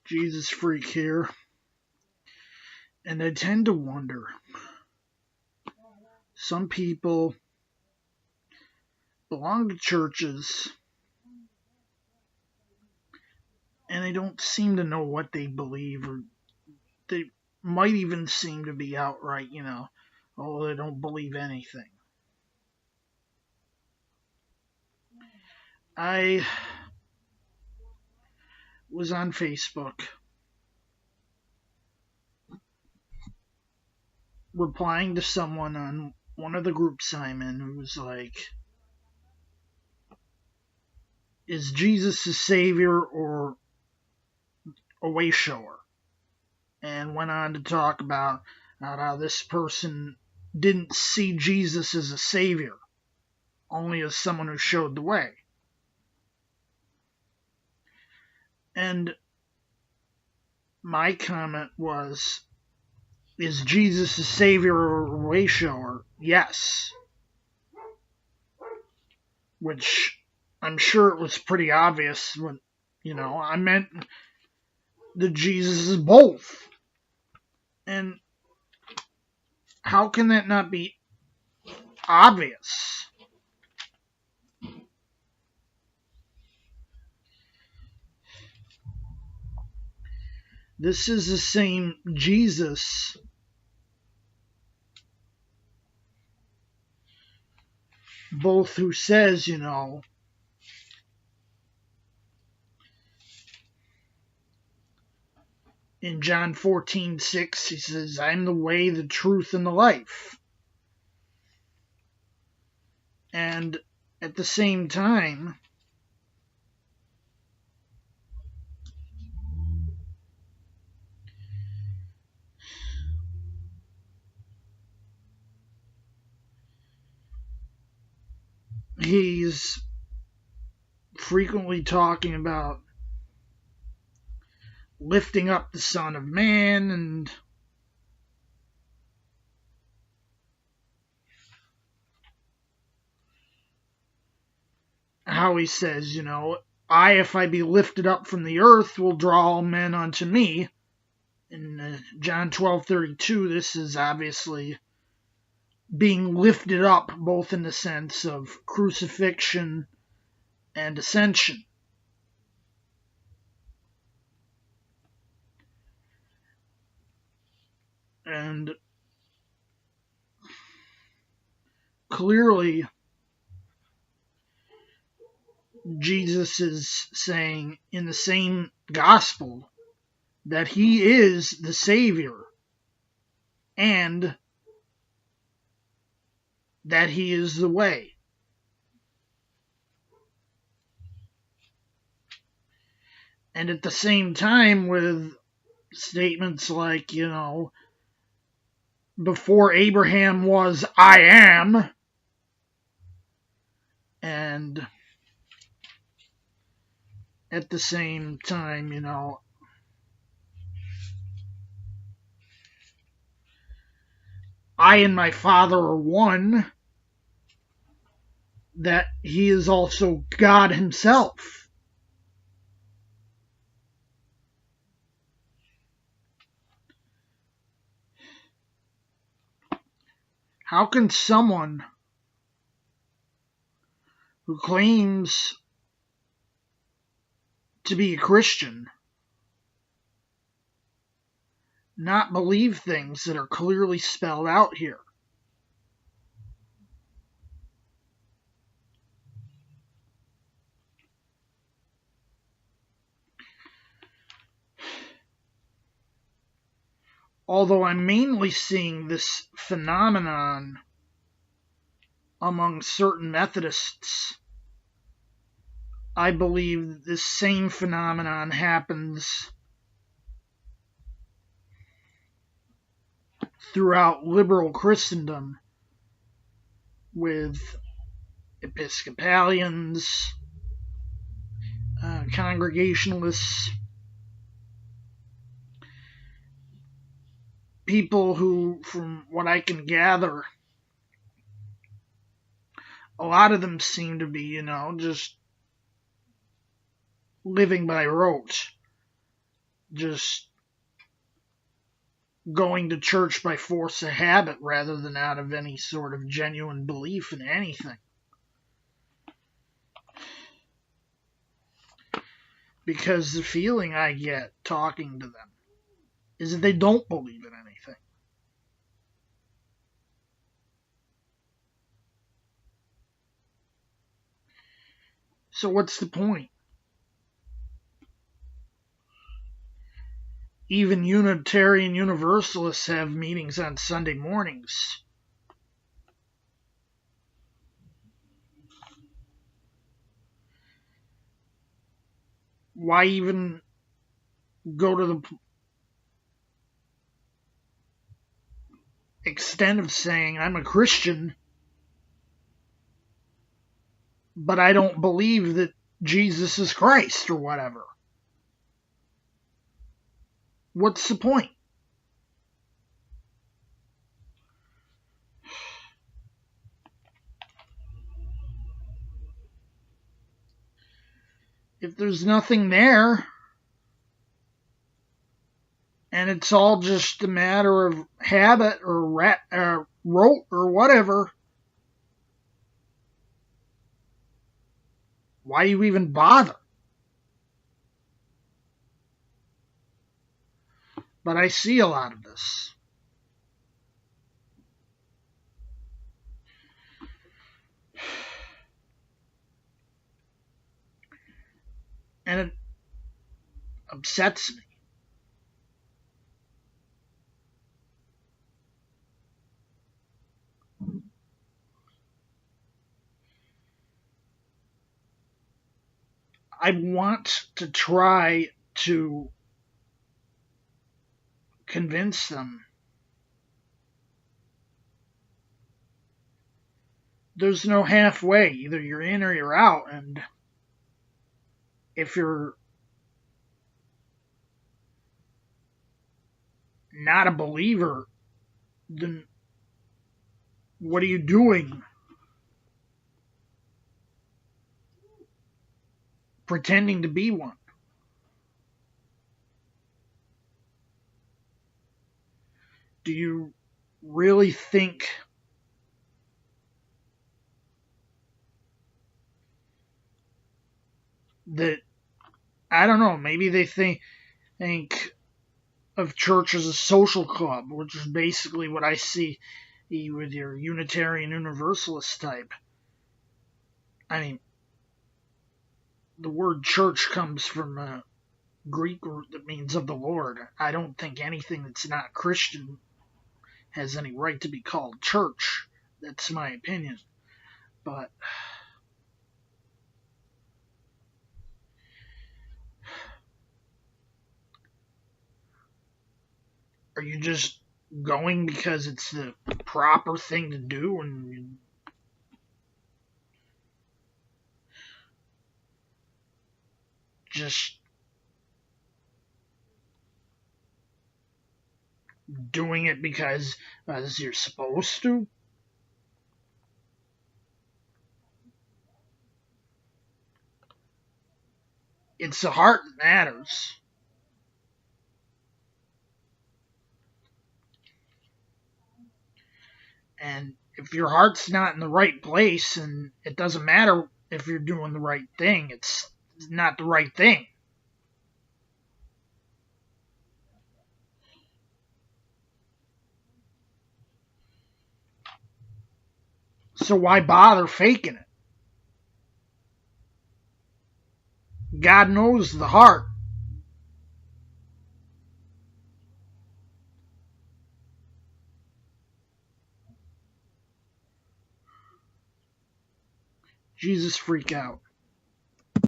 Jesus freak here, and I tend to wonder. Some people belong to churches, and they don't seem to know what they believe, or they might even seem to be outright, oh, they don't believe anything. I was on Facebook replying to someone on one of the groups I'm in who was like, is Jesus a savior or a way shower? And went on to talk about how this person didn't see Jesus as a savior, only as someone who showed the way. And my comment was, is Jesus a savior or a way shower? Yes. Which I'm sure it was pretty obvious when, I meant that Jesus is both. And how can that not be obvious? This is the same Jesus both who says, in John 14:6, he says, I'm the way, the truth, and the life. And at the same time, he's frequently talking about lifting up the Son of Man and how he says, if I be lifted up from the earth, will draw all men unto me. In John 12:32, this is obviously being lifted up, both in the sense of crucifixion and ascension. And clearly, Jesus is saying in the same gospel that he is the Savior and that he is the way. And at the same time, with statements like, before Abraham was, I am, and at the same time, I and my Father are one, that he is also God himself. How can someone who claims to be a Christian not believe things that are clearly spelled out here? Although I'm mainly seeing this phenomenon among certain Methodists, I believe this same phenomenon happens throughout liberal Christendom with Episcopalians, Congregationalists, people who, from what I can gather, a lot of them seem to be, just living by rote. just going to church by force of habit rather than out of any sort of genuine belief in anything. Because the feeling I get talking to them is that they don't believe in anything. So what's the point? Even Unitarian Universalists have meetings on Sunday mornings. Why even go to the extent of saying I'm a Christian, but I don't believe that Jesus is Christ or whatever? What's the point? If there's nothing there, and it's all just a matter of habit or rote or whatever, why do you even bother? But I see a lot of this. And it upsets me. I want to try to convince them there's no halfway. Either you're in or you're out. And if you're not a believer, then what are you doing pretending to be one? Do you really think that, I don't know, maybe they think of church as a social club, which is basically what I see with your Unitarian Universalist type. I mean, the word church comes from a Greek root that means of the Lord. I don't think anything that's not Christian has any right to be called church. That's my opinion. But are you just going because it's the proper thing to do and just doing it because you're supposed to? It's the heart that matters. And if your heart's not in the right place, and it doesn't matter if you're doing the right thing, it's not the right thing. So why bother faking it? God knows the heart. Jesus freak out.